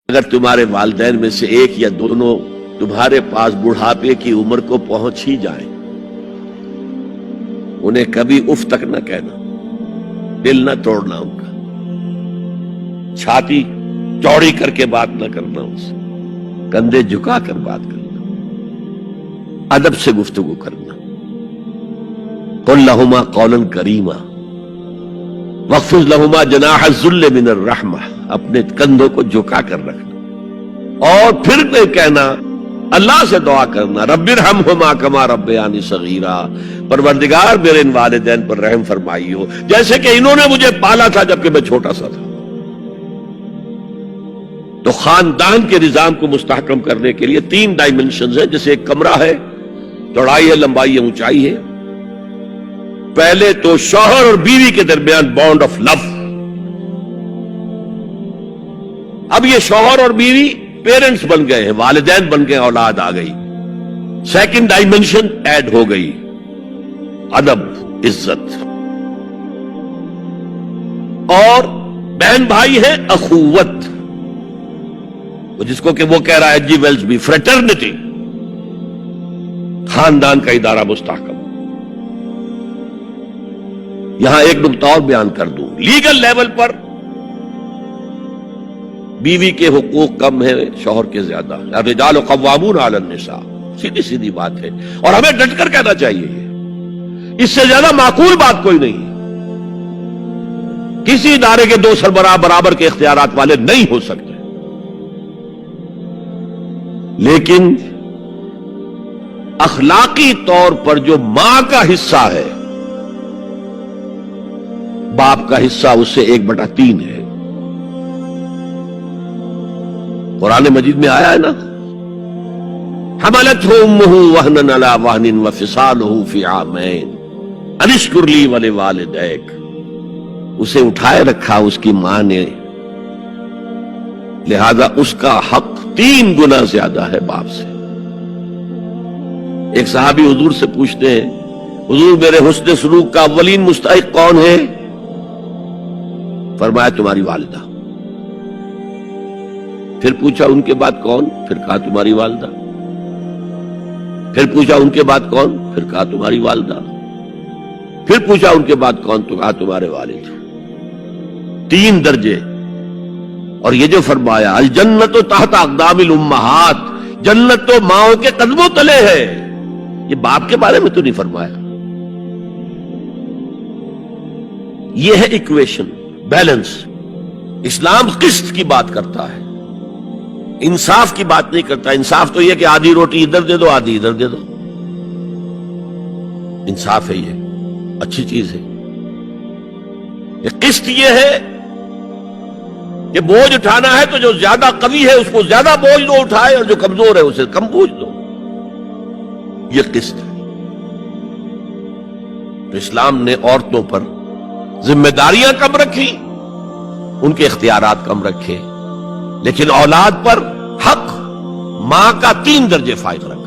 اگر تمہارے والدین میں سے ایک یا دونوں تمہارے پاس بڑھاپے کی عمر کو پہنچ ہی جائیں، انہیں کبھی اف تک نہ کہنا، دل نہ توڑنا ان کا، چھاتی چوڑی کر کے بات نہ کرنا، ان سے کندھے جھکا کر بات کرنا، ادب سے گفتگو کرنا۔ قل لہما قولا کریما واخفض لہما جناح الذل من الرحمہ، اپنے کندھوں کو جھکا کر رکھنا، اور پھر کہنا، اللہ سے دعا کرنا، رب ارحمہما کما ربیانی صغیرا، پروردگار میرے ان والدین پر رحم فرمائی ہو جیسے کہ انہوں نے مجھے پالا تھا جبکہ میں چھوٹا سا تھا۔ تو خاندان کے نظام کو مستحکم کرنے کے لیے 3 ڈائمنشنز ہیں، جیسے ایک کمرہ ہے، چوڑائی ہے، لمبائی ہے، اونچائی ہے۔ پہلے تو شوہر اور بیوی کے درمیان بانڈ آف لو، اب یہ شوہر اور بیوی پیرنٹس بن گئے ہیں، والدین بن گئے، اولاد آ گئی۔ سیکنڈ ڈائمنشن ایڈ ہو گئی، ادب، عزت، اور بہن بھائی ہے اخوت، جس کو کہ وہ کہہ رہا ہے جی ویلز بھی فریٹرنٹی، خاندان کا ادارہ مستحکم۔ یہاں ایک نقطہ اور بیان کر دوں، لیگل لیول پر بیوی کے حقوق کم ہیں شوہر کے زیادہ، الرجال قوامون علی النساء، سیدھی سیدھی بات ہے، اور ہمیں ڈٹ کر کہنا چاہیے، اس سے زیادہ معقول بات کوئی نہیں۔ کسی ادارے کے 2 سربراہ برابر کے اختیارات والے نہیں ہو سکتے، لیکن اخلاقی طور پر جو ماں کا حصہ ہے، باپ کا حصہ اس سے 1/3 ہے۔ قرآن مجید میں آیا ہے نا، حملتہ امہ وہنا علی وہن وفصالہ فی عامین ان اشکر لی ولوالدیک، اسے اٹھائے رکھا اس کی ماں نے، لہذا اس کا حق 3 گنا زیادہ ہے باپ سے۔ ایک صحابی حضور سے پوچھتے ہیں، حضور میرے حسن سلوک کا اولین مستحق کون ہے؟ فرمایا تمہاری والدہ۔ پھر پوچھا ان کے بعد کون؟ پھر کہا تمہاری والدہ۔ پھر پوچھا ان کے بعد کون؟ پھر کہا تمہاری والدہ۔ پھر پوچھا ان کے بعد کون؟ تو کہا تمہارے والد۔ 3 درجے۔ اور یہ جو فرمایا الجنت تحت اقدام الامہات، جنت تو ماؤں کے قدموں تلے ہے، یہ باپ کے بارے میں تو نہیں فرمایا۔ یہ ہے ایکویشن، بیلنس۔ اسلام قسط کی بات کرتا ہے، انصاف کی بات نہیں کرتا۔ انصاف تو یہ کہ آدھی روٹی ادھر دے دو، آدھی ادھر دے دو، انصاف ہے، یہ اچھی چیز ہے۔ یہ قسط یہ ہے کہ بوجھ اٹھانا ہے تو جو زیادہ قوی ہے اس کو زیادہ بوجھ دو اٹھائے، اور جو کمزور ہے اسے کم بوجھ دو، یہ قسط ہے۔ تو اسلام نے عورتوں پر ذمہ داریاں کم رکھی، ان کے اختیارات کم رکھے، لیکن اولاد پر حق ماں کا 3 درجے فائق رکھا۔